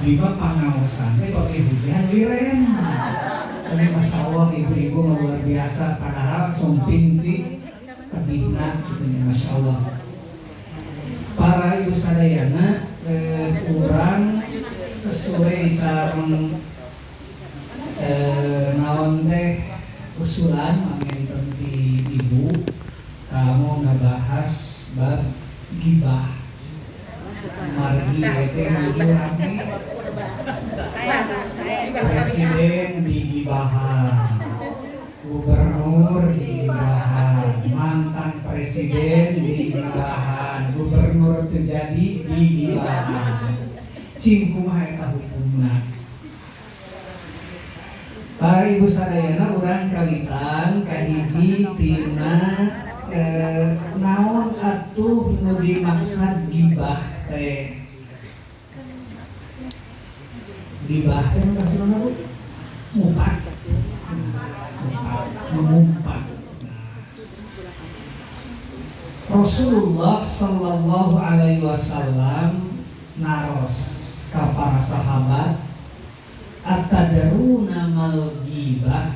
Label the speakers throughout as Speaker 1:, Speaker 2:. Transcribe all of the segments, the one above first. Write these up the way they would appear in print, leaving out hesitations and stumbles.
Speaker 1: Bima pangaosan teh pakai hujan wirem. Ini Masya Allah ibu-ibu luar biasa, padahal sumping ti tebihna gitu ya, Masya Allah. Para ibu sadayana kurang sesuai sareng naon teh usulan manggen ti ibu kamu ngebahas bab gibah. Margi teh muncul rame. Presiden digibahan, gubernur digibahan, mantan presiden digibahan, gubernur terjadi digibahan. Cingkumaha eta hukumna. Para ibu sadayana urang kawitan kahiji tina naon atuh nu dimaksud gibah teh. Gibah teh maksudna apa? Mumpat. Mengumpat. Rasulullah sallallahu alaihi wasallam naros ka para sahabat, "Atadaruna mal gibah?"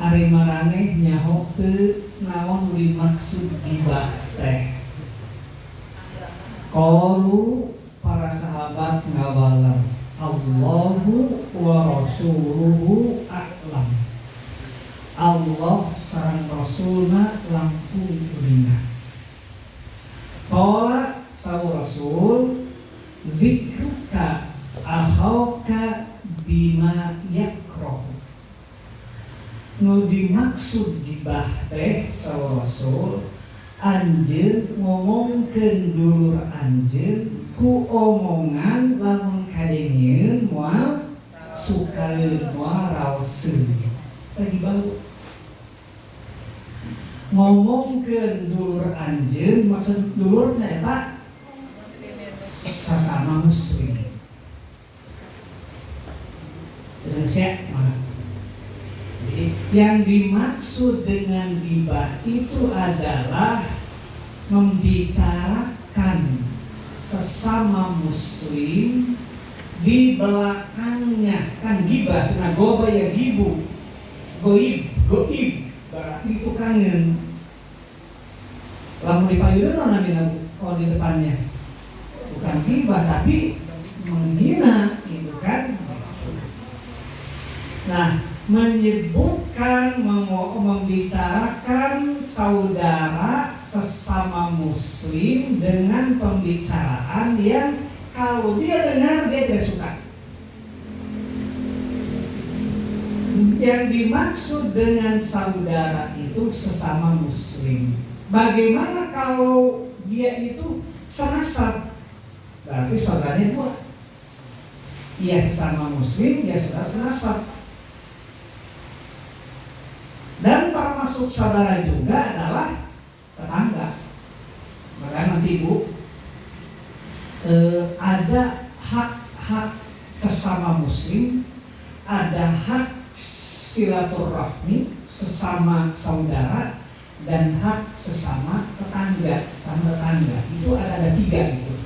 Speaker 1: Ari maraneh nyaho teu naon dimaksud gibah teh. Qalu para sahabat ngawala, Allahu wa rasuluhu a'lam. Allah sareng rasulna langkung ulingan. Qala sawu rasul, dzikruka akhauka bima yakrah. Nu dimaksud gibah teh sawu rasul, anjeun ngomongkeun dulur anjeun ku omongan lamun kadengieun moal sukaeun moal raoseun. Tadi baru ngomongkeun dulur anjeun, maksud dulur teh eta sasama muslim. Terus mana? Jadi yang dimaksud dengan gibah itu adalah membicarakan sesama muslim di belakangnya. Kan gibah, nah goba ya gibu, goib berarti itu kangen. Lamun dipayudun namanya di depannya bukan gibah tapi menghina itu kan. Nah, menyebutkan, membicarakan saudara sesama muslim dengan pembicaraan yang kalau dia dengar dia tidak suka. Yang dimaksud dengan saudara itu sesama muslim. Bagaimana kalau dia itu senasab? Berarti saudaranya dua. Ia sesama muslim, dia saudara senasab. Dan termasuk saudara juga adalah tetangga. Maka nanti Bu ada hak-hak sesama muslim, ada hak silaturahmi sesama saudara, dan hak sesama tetangga, sama tetangga. Itu ada tiga itu.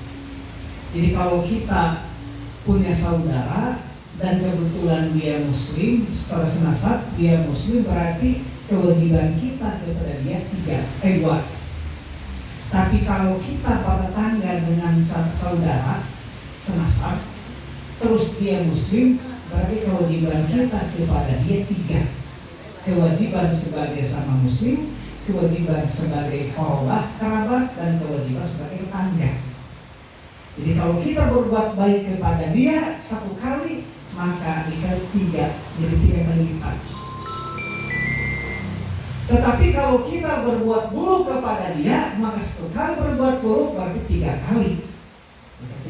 Speaker 1: Jadi kalau kita punya saudara dan kebetulan dia muslim, secara senasab dia muslim, berarti kewajiban kita kepada dia dua. Tapi kalau kita bertetangga dengan saudara senasab, terus dia muslim, berarti kewajiban kita kepada dia tiga. Kewajiban sebagai sama muslim, kewajiban sebagai kerabat, dan kewajiban sebagai tetangga. Jadi kalau kita berbuat baik kepada dia satu kali, maka dikali tiga, jadi 3 kali lipat. Tetapi kalau kita berbuat buruk kepada dia, maka sekali berbuat buruk berarti 3 kali.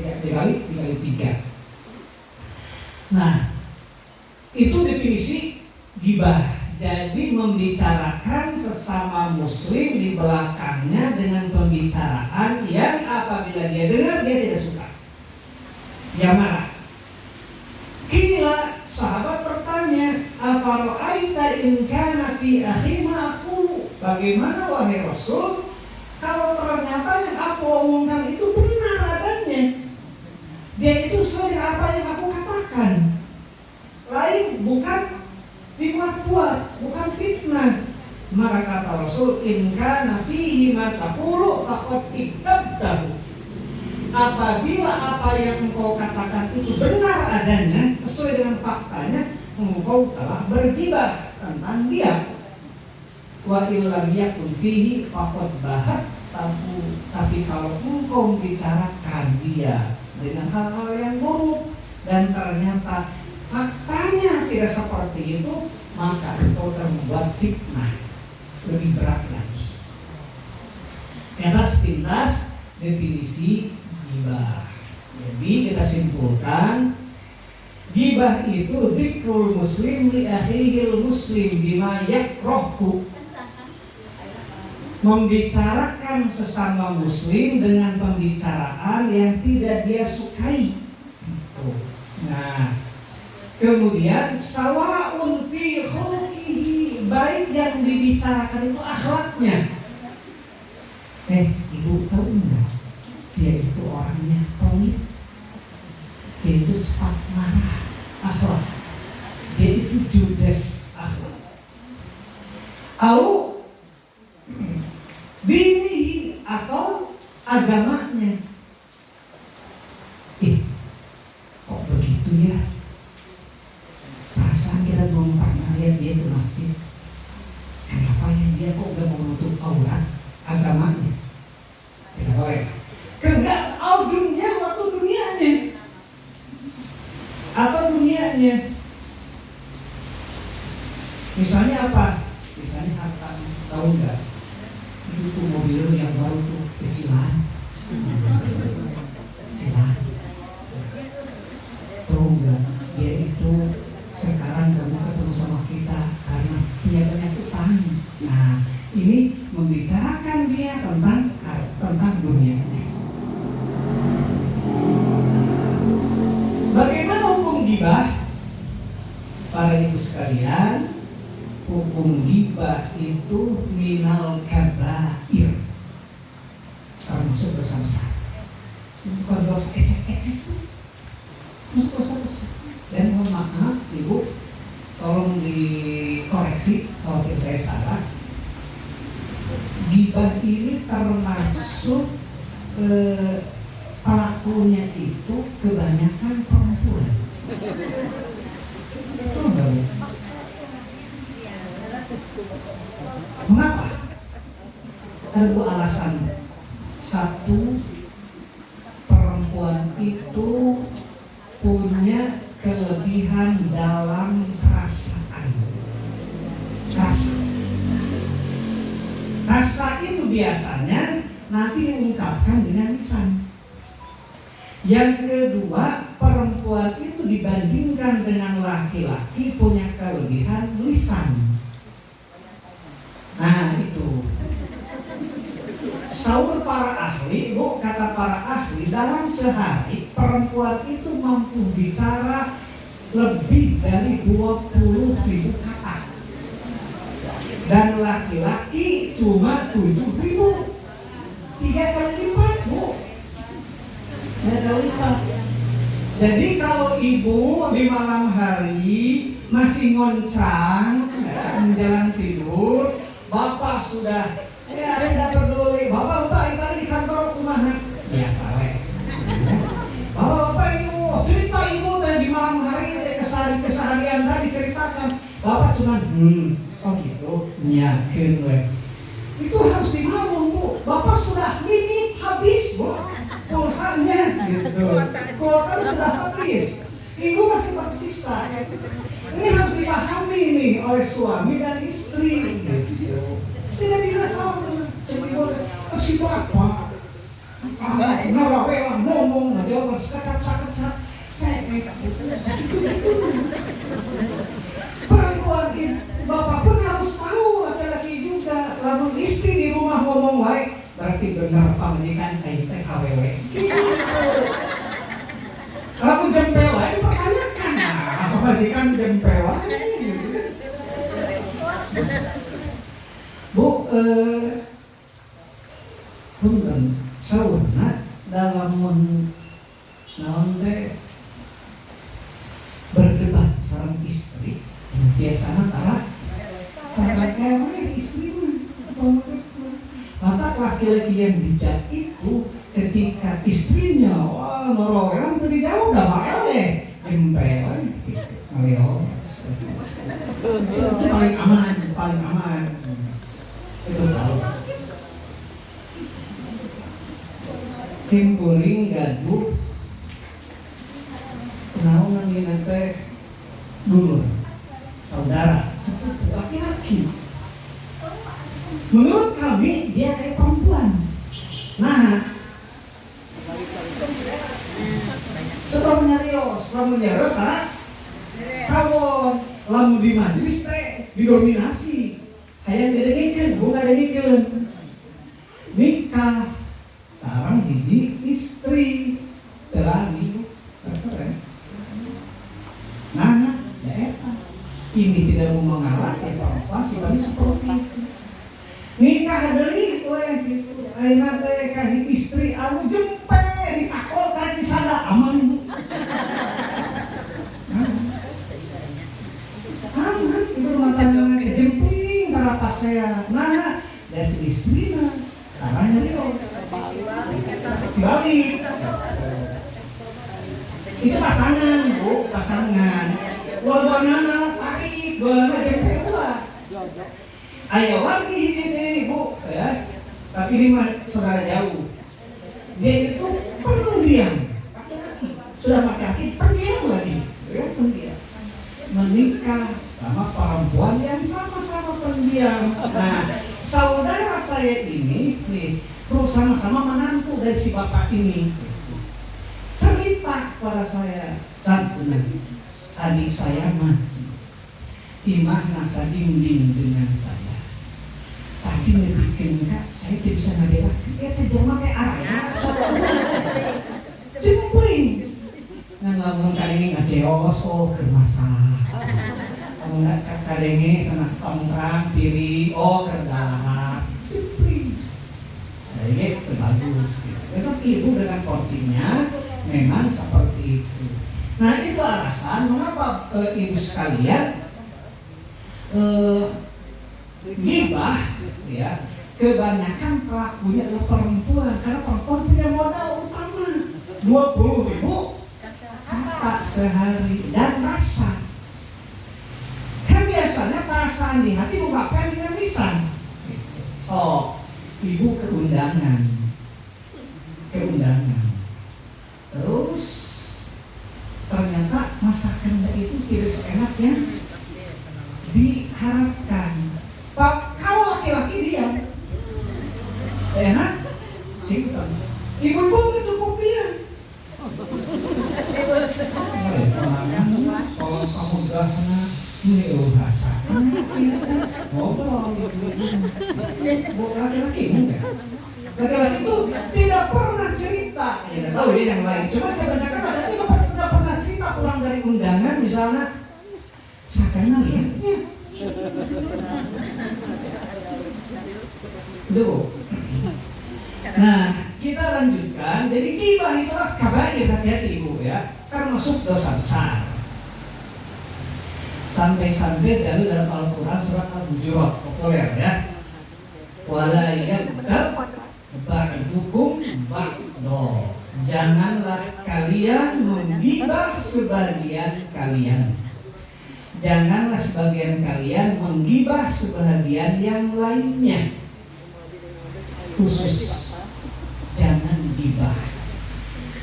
Speaker 1: 3 kali 3. Nah, itu definisi ghibah. Jadi membicarakan sesama muslim di belakangnya dengan pembicaraan yang apabila dia dengar dia tidak suka, dia marah. Kila sahabat bertanya, afara'aita in kana fi akhi ma aqulu? Bagaimana wahai Rasul kalau ternyata yang aku omongkan itu benar adanya, dia itu sesuai apa yang aku taqulu faqad iktabtahu. Apabila apa yang engkau katakan itu benar adanya, sesuai dengan faktanya, engkau telah bergibah tentang dia. Wa illam yakun fihi faqad bahat. Tapi kalau engkau membicarakan dia dengan hal-hal yang buruk dan ternyata faktanya tidak seperti itu, maka engkau telah membuat fitnah. Lebih berat lagi. Pintas definisi ghibah. Jadi kita simpulkan, ghibah itu dzikrul muslim li akhihil muslim bima yakrahu. Membicarakan sesama muslim dengan pembicaraan yang tidak dia sukai. Nah, kemudian sawaun fi khuluqihi, baik yang dibicarakan itu akhlaknya. Ibu tahu enggak? Dia itu orangnya pelit. Dia itu cepat marah, akhlak. Dia itu judes, akhlak. Au dini atau agamanya. Kok begitu ya? Perasaan kita belum pernah lihat dia ke masjid. Kenapa ya dia kok gak mau menutup aurat agamanya? Tidak boleh. Kenapa? Dunia waktu dunianya. Atau dunianya. Misalnya apa? Misalnya harta, tahu nggak? Itu mobil yang baru tuh kecilan. Kecilan. Tahu nggak? Dia itu sekarang gak mau ketemu sama kita karena punya banyak utang. Nah, ini membicarakan dia tentang dunianya. Bagaimana hukum ghibah? Para ibu sekalian, hukum ghibah itu minal kabair, termasuk dosa besar. Bukan dosa ecek-ecek, termasuk dosa besar. Dan mohon maaf ibu, tolong dikoreksi kalau saya salah. Ghibah ini termasuk pelakunya itu kebanyakan perempuan. Coba. Mengapa? Ada dua alasan. Satu, perempuan itu punya kelebihan dalam perasaan. Rasa itu biasanya nanti diungkapkan dengan lisan. Yang kedua, perempuan itu dibandingkan dengan laki-laki punya kelebihan lisan. Nah itu. Saur para ahli, kata para ahli, dalam sehari perempuan itu mampu bicara lebih dari 20.000 kata. Dan laki-laki cuma 7.000. 3 kali lipat, Bu. 3 kali lipat. Jadi kalau ibu di malam hari masih ngoncang menjelang tidur, bapak sudah tidak peduli. Bapak itu di kantor kumaha biasa weh. Bapak itu cerita ibu tadi di malam hari keseharian tadi diceritakan. Bapak cuma oh gitu nyakin weh. Itu harus dibangun, Bu. Bapak sudah limit habis, Bu. Pulsanya gitu. Kuota sudah habis. Ibu masih tersisa. Ini harus dipahami nih oleh suami dan istri gitu. Tidak bisa sama cemibur. Si bapak narawe lah ngomong ngejawab sekecap-sekecap. Saya kayak perempuan bapak pun harus tahu laki-laki juga. Lalu istri di rumah ngomong baik, berarti benar pamajikan kayak HWW. Lalu jempel aja pertanyakan, pamajikan jempel aja. Bu, punten sauna dalam naon teh berdebat sareng istri, biasana para ewe istri mah mata laki-laki yang bijak itu ketika istrinya norowelan tadi jauh udah mael empel itu paling aman itu tahu simpuling gaduh naon ngina teh dulur saudara sepupu laki-laki. Menurut kami dia kayak perempuan. Nah, sebelumnya karena kawon lamun di majelis teh didominasi hayang didengekeun bukan didengekeun nikah sareng hiji istri telani tercerai. Nah, ini tidak mau mengalah ya perempuan sifatnya seperti itu. Nikah deui gitu. Ayeuna teh ka istri anu jempe ditakol ka disada aman. Aman itu rumah tangga jempling para pasea. Nah, das istrina karena dia balik. Itu pasangan, Bu, pasangan. Dua-duanya tarik, dua-duanya jempe ulah. Ayo lagi ini Bu ya. Tapi ini mah saudara jauh. Dia itu pendiam. Sudah laki-laki pendiam lagi. Ya, pendiam. Menikah sama perempuan yang sama-sama pendiam. Nah, saudara saya ini nih sama-sama menantu dari si bapak ini. Cerita pada saya, tante adik saya mati. Imah nasa dinding dengan saya. Tapi ngebikin kak, saya tidak bisa ngadela. Ya terjemah kayak arah. Jempling. Nah ngomong kali ini ngaceos, kermasak. Kamu nggak kali ini kena tongkrang, piring, kerdah. Jempling. Nah ini bagus. Itu ibu dengan porsinya memang seperti itu. Nah itu alasan mengapa ibu sekalian gibah ya kebanyakan pelakunya adalah perempuan karena perempuan punya modal utama 20.000 kata sehari dan rasa kan biasanya perasaan di hati ungkapkan dengan lisan. Ibu keundangan terus ternyata masakan itu tidak seenak yang diharapkan. Kalau laki-laki diam, enak, simpan. Ibu-ibu nggak cukup diam. Kalau kamu udah ini rasa, ngobrol. Laki-laki enggak. Laki-laki itu tidak pernah cerita. Ya tahu ya yang lain. Cuma kebanyakan ada yang sudah pernah cerita pulang dari undangan misalnya. Saya kenal ya. Nah, kita lanjutkan. Jadi ghibah itulah kabair, hati-hati ibu ya. Kan masuk dosa besar. Sampai-sampai dalam Al-Quran surat Al-Hujurat populer ya. Wala yaghtab ba'dukum ba'do. Janganlah kalian menggibah sebagian kalian. Janganlah sebagian kalian menggibah sebagian yang lainnya. Khusus jangan gibah.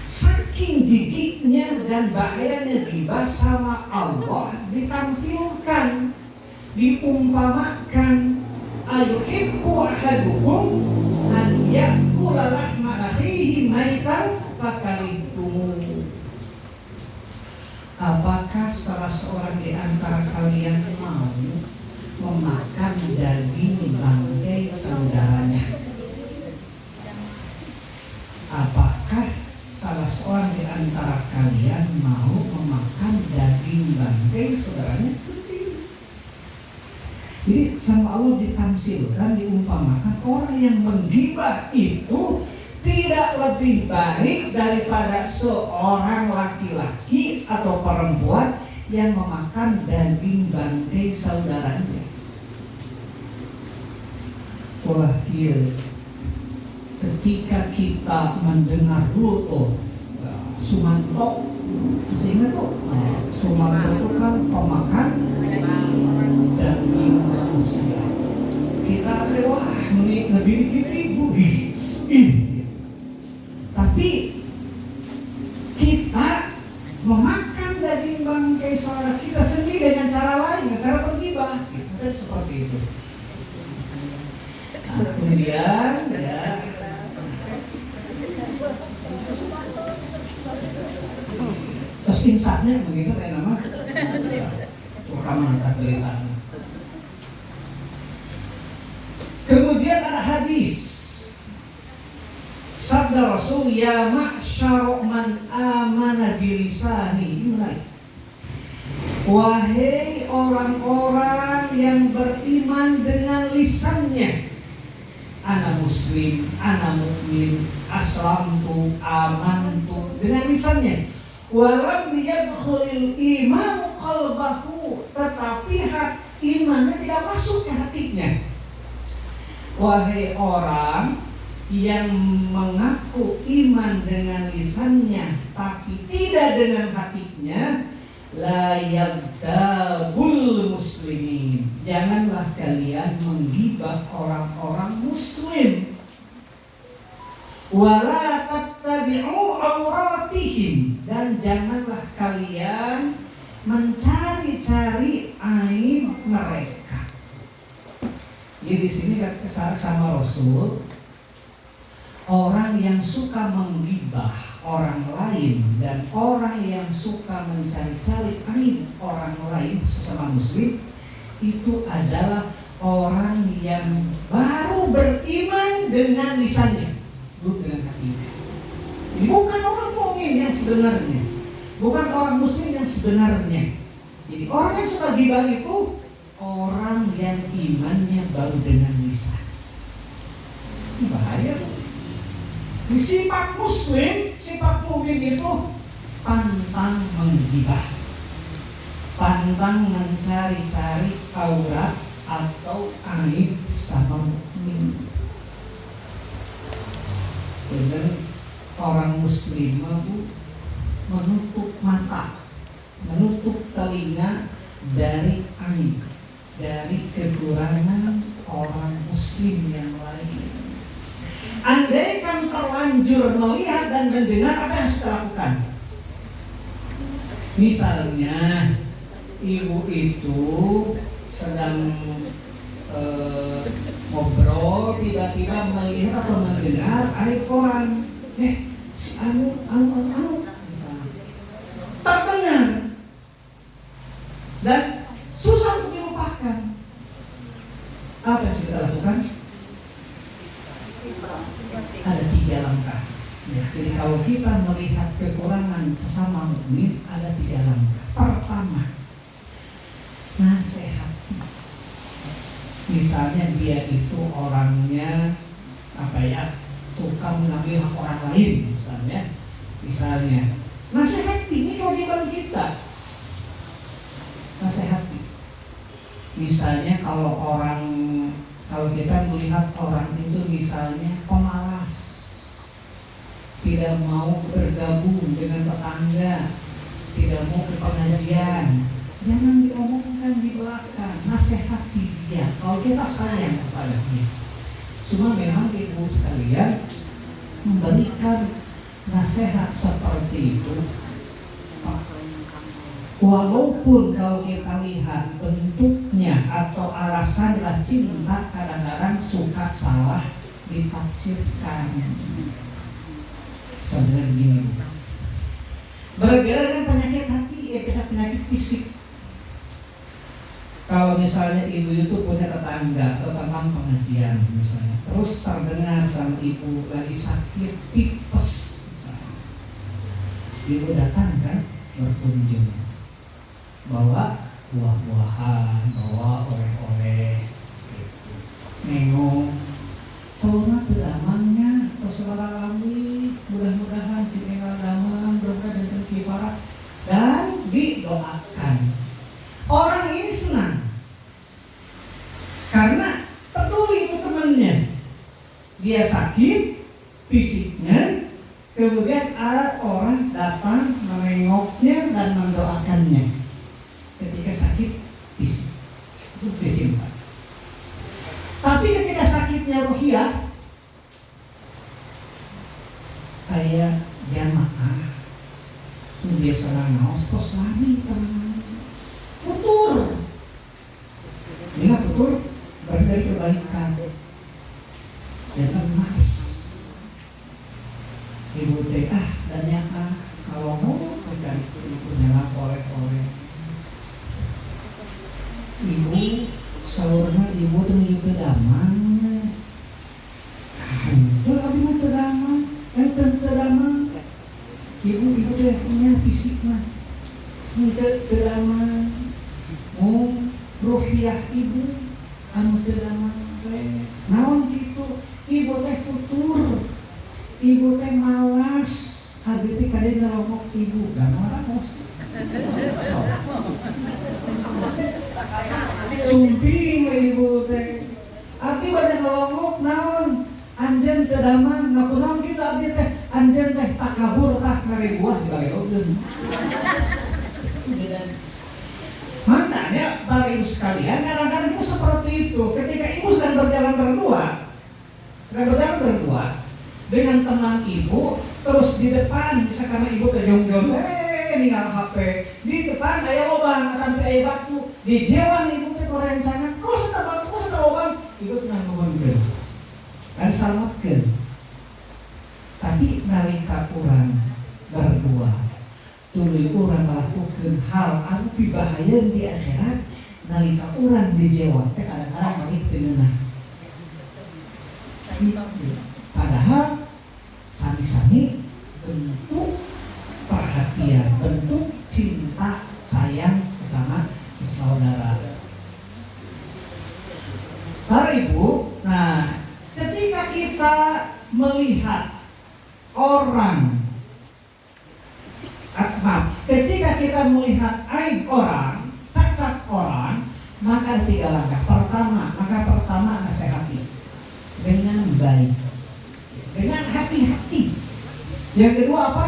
Speaker 1: Saking jijiknya dan bahayanya gibah sama Allah ditampilkan, diumpamakan. Ayuhibbu ahadukum an ya'kula lahma akhihi maitan fakarihtumuh. Apakah salah seorang di antara kalian mau memakan daging bangkai saudaranya? Apakah salah seorang di antara kalian mau memakan daging bangkai saudaranya sendiri? Jadi sama Allah ditamsilkan, diumpamakan orang yang menggibah itu tidak lebih baik daripada seorang laki-laki atau perempuan yang memakan daging bangkai saudaranya. Wah, ketika kita mendengar dulu Sumanto, masih ingat tuh? Sumanto itu kan pemakan daging manusia. Kita wah ngediri ibu, tapi kita memakan daging bangkai saudara kita sendiri dengan cara lain, dengan cara bergibah. Kita seperti itu. Nah, kemudian ya. Terus insafnya begitu kayak nama rekaman berita. Kemudian ada hadis sabda Rasul, ya ma'syar man amana bilisani. Ini menarik. Wahai orang-orang yang beriman dengan lisannya, ana muslim, ana mukmin, aslamtu, amantu, dengan lisannya. Walam yadkhulul iman qalbahu, tetapi imannya tidak masuk ke hatinya. Wahai orang yang mengaku iman dengan lisannya tapi tidak dengan hatinya, la yaghdabul muslimin, janganlah kalian menggibah orang-orang muslim. Wala tattabi'u auratihim, dan janganlah kalian mencari-cari aib mereka. Jadi di sini sama Rasul, orang yang suka menggibah orang lain dan orang yang suka mencari-cari aib orang lain sesama muslim itu adalah orang yang baru beriman dengan lisannya, belum dengan hatinya. Ini bukan orang mukmin yang sebenarnya, bukan orang muslim yang sebenarnya. Jadi orang yang suka gibah itu orang yang imannya baru dengan lisan. Ini bahaya. Di sifat muslim, sifat mukmin itu pantang menggibah, pantang mencari-cari aurat atau aib sama muslim. Dan orang muslim itu menutup mata, menutup telinga dari aib, dari kekurangan orang muslim yang lain. Andaikan terlanjur melihat dan mendengar, apa yang harus kita lakukan? Misalnya ibu itu sedang ngobrol, tiba-tiba melihat atau mendengar aib orang, si anu misalnya terdengar dan susah untuk dilupakan. Apa yang kita lakukan? Ada 3 langkah. Ya, jadi kalau kita melihat kekurangan sesama mukmin, ada 3 langkah. Pertama, nasihati. Misalnya dia itu orangnya suka mengambil hak orang lain, misalnya nasihati, ini kewajiban kita. Nasihati. Misalnya kalau kita melihat orang itu misalnya pemalas, tidak mau bergabung dengan tetangga, tidak mau ke pengajian, jangan diomongkan di belakang, nasihati dia kalau kita sayang kepadanya. Cuma memang ibu sekalian, memberikan nasihat seperti itu, walaupun kalau kita lihat bentuknya atau alasannya cinta, kadang-kadang suka salah ditafsirkan. Contohnya begini, bergerak dengan penyakit hati, penyakit fisik. Kalau misalnya ibu itu punya tetangga atau teman pengajian misalnya, terus terdengar sama ibu lagi sakit tipes, misalnya. Ibu datang kan berkunjung, bawa buah-buahan, bawa oleh-oleh, nengok, sauna tedamannya, atau selama-lami, mudah-mudahan cinta daman, berkah dan kifarat, dan didoakan. Orang ini senang karena peduli itu temannya. Dia sakit, fisiknya, kemudian ada orang datang menengoknya dan mendoakannya ketika sakit fisik. Itu dicinta. Tapi ketika sakitnya ruhiyah, kayak jamaah, dia serang naos tos lagi futur. Ini futur berarti dari kebaikan. Jangan mas. Ibu teh dan nyata kalau mau mencari ibunya oleh ibu saurna ibu tuh menuju damang. Itu abi mah teu damang, teu damang. Ibu tuh biasanya fisik mah teu damang. Mau ruhiyah ibu anu teu damang teh. Naon kitu? Ibu teh futur. Ibu teh malas, abi teh kade ngelongok ibu, gak malas. Sumping ibu teh, abi bade ngelongok naon, anjeun teu damang, nakunaon kitu abi teh, anjeun teh takabur tah ngaribuah dibageokeun. Makanya Bapak Ibu sekalian, kadang-kadang itu seperti itu. Ketika ibu sedang berjalan berdua dengan teman ibu, terus di depan bisa karena ibu terjong-jong, ninggal HP di depan aya lobang, tapi aya batu di jewan ibu teh korencana, terus ada lobang, ibu tenang ngomongkeun kan salametkeun. Tapi nalika urang berdua tuluy urang ngalakukeun hal anu pibahayeun di akhirat, nalika urang di jewan teh kadang-kadang malik teu neunah. Padahal sami-sami bentuk perhatian, bentuk cinta sayang sesama sesaudara. Para ibu, nah ketika kita melihat orang, ketika kita melihat aib orang, cacat orang, maka 3 langkah. Pertama nasihati dengan baik, dengan hati-hati. Yang kedua apa?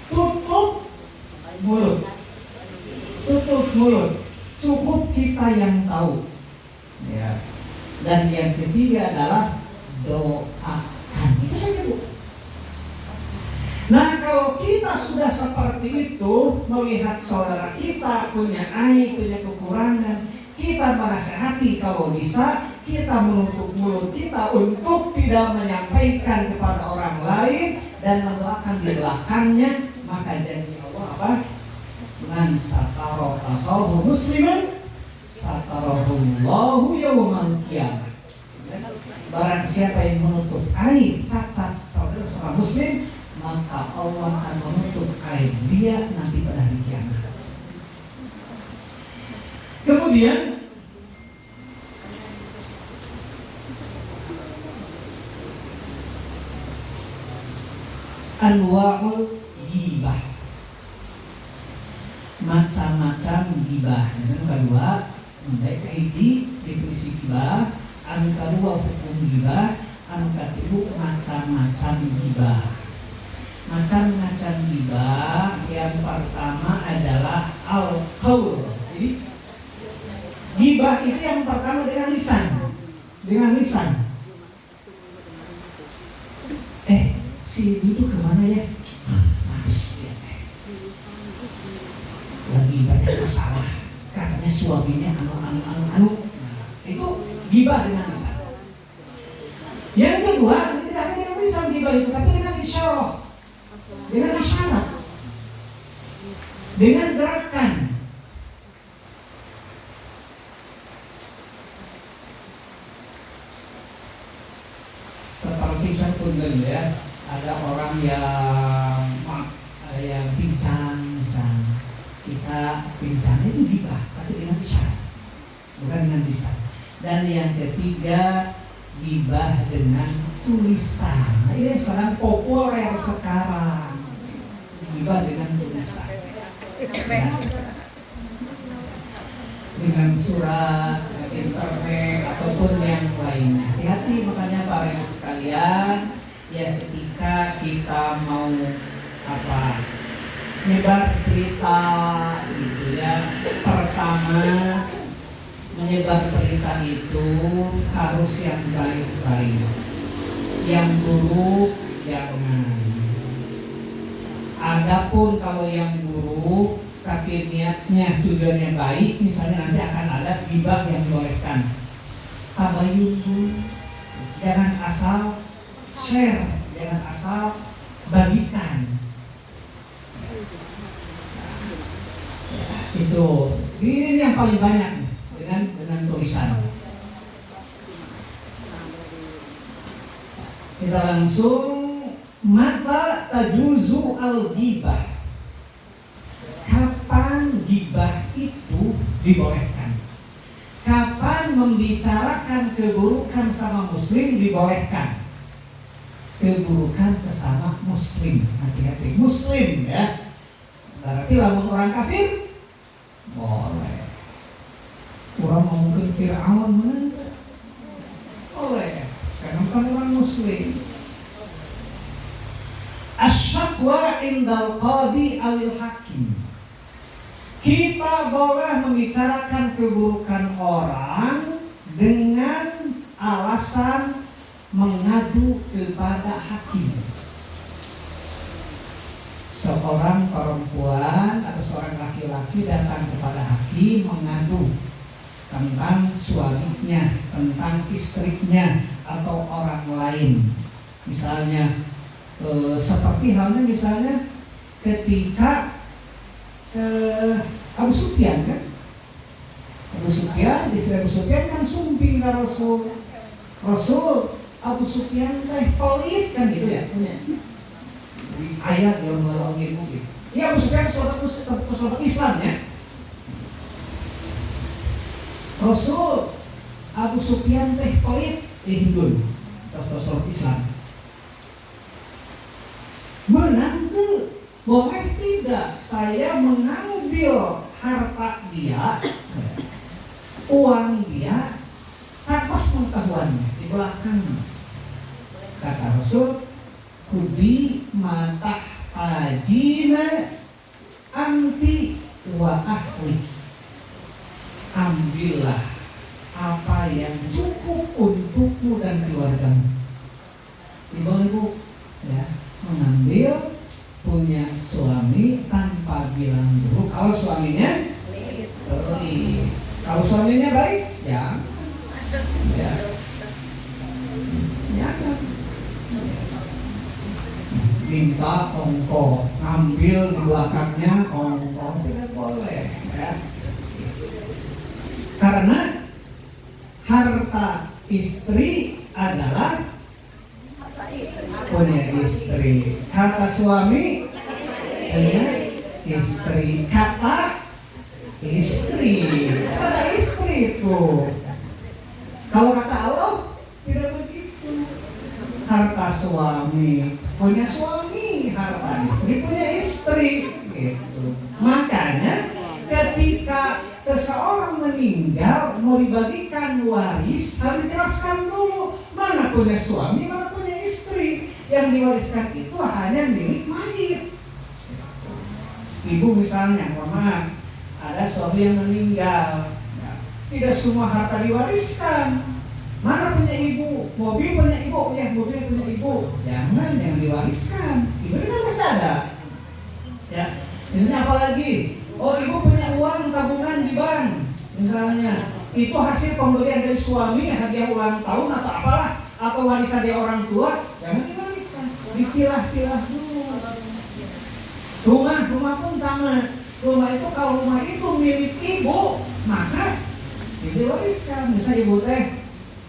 Speaker 1: Tutup mulut. Cukup kita yang tahu. Ya. Dan yang ketiga adalah doakan. Itu saja, Bu. Nah, kalau kita sudah seperti itu, melihat saudara kita punya aib, punya kekurangan, kita menasihati kalau bisa, kita menutup mulut kita untuk tidak menyampaikan kepada orang lain dan mendoakan di belakangnya, maka janji Allah apa? Man satara akhahu musliman satarahullahu yaumal qiyamah. Barang siapa yang menutup aib cacat saudara seorang muslim, maka Allah akan menutup aib dia nanti pada hari kiamat. Kemudian anwa'ul ghibah, macam-macam ghibah. Yang kedua, baik hiji definisi ghibah, anu kedua hukum ghibah, anu katilu macam-macam ghibah. Macam-macam ghibah yang pertama adalah al-qaul. Jadi ghibah itu yang pertama dengan lisan. Si ibu itu kemana ya? Mas, ya. Lagi banyak masalah. Katanya suaminya anu. Itu ghibah dengan lisan. Yang kedua, tidak hanya dengan lisan ghibah itu, tapi dengan isyarah, dengan isyarat, dengan gerakan. Seperti contohnya ya. Ada orang yang pincang, misalnya kita pincang itu ghibah, tapi dengan isyarat, bukan dengan lisan. Dan yang ketiga, ghibah dengan tulisan. Nah, ini sangat populer sekarang, ghibah dengan tulisan. Dengan surat, internet ataupun yang lainnya. Hati-hati makanya para ibu sekalian, ya ketika kita mau menyebar berita gitu ya. Pertama, menyebar berita itu harus yang baik-baik. Yang buruk jangan. Adapun kalau yang buruk tapi niatnya tujuannya baik, misalnya nanti akan ada ghibah yang dibolehkan. Tabayun, jangan asal share, jangan asal bagikan. Itu ini yang paling banyak dengan tulisan. Kita langsung mata tajuzu al-ghibah. Kapan ghibah itu dibolehkan? Kapan membicarakan keburukan sama muslim dibolehkan? Keburukan sesama muslim, hati-hati, muslim ya. Berarti lamun orang kafir boleh. Orang mungkin Fir'aun mana? Boleh, karena bukan orang muslim. Asyakwa indal qadi awil hakim. Kita boleh membicarakan keburukan orang dengan alasan mengadu kepada hakim. Seorang perempuan atau seorang laki-laki datang kepada hakim mengadu tentang suaminya, tentang istrinya atau orang lain. Misalnya seperti halnya misalnya ketika Abu Sufyan kan, istri Abu Sufyan kan sumping ke Rasul Abu Sufyan teh pelit kan gitu ya, punya ayat yang melalui itu. Ya Abu Sufyan sahabat Islam ya. Rasul Abu Sufyan teh pelit Hindu, sahabat Islam. Menang tuh. Boleh tidak saya mengambil harta dia, uang dia, tanpa pengetahuannya di belakang? Kata Rasul, Kudi matah ajina anti wa ahli. Ambillah apa yang cukup untukmu dan keluargamu. Ibu-ibu ya, mengambil punya suami tanpa bilang dulu. Kalau suaminya baik, kalau suaminya baik, ya, minta ongkos, ngambil di belakangnya ongkos, tidak boleh, ya. Karena harta istri adalah punya istri, kata suami punya istri, kata istri itu. Kalau kata Allah tidak begitu. Harta suami punya suami, harta istri punya istri, gitu. Makanya ketika seseorang meninggal mau dibagikan waris harus dijelaskan dulu mana punya suami, mana punya istri. Yang diwariskan itu hanya milik mayit. Ibu misalnya, maaf, ada suami yang meninggal, tidak semua harta diwariskan. Mana punya ibu? Mobil punya ibu, ya mobil punya ibu. Jangan yang diwariskan. Ibu kan masih ada. Ya, misalnya apalagi? Oh, ibu punya uang tabungan di bank, misalnya. Itu hasil pemberian dari suami, hadiah ulang tahun atau apalah, atau warisan dari orang tua. Jangan diwariskan. Dipilah-pilah dulu. Rumah pun sama. Rumah itu kalau rumah itu milik ibu, maka diwariskan. Misalnya ibu teh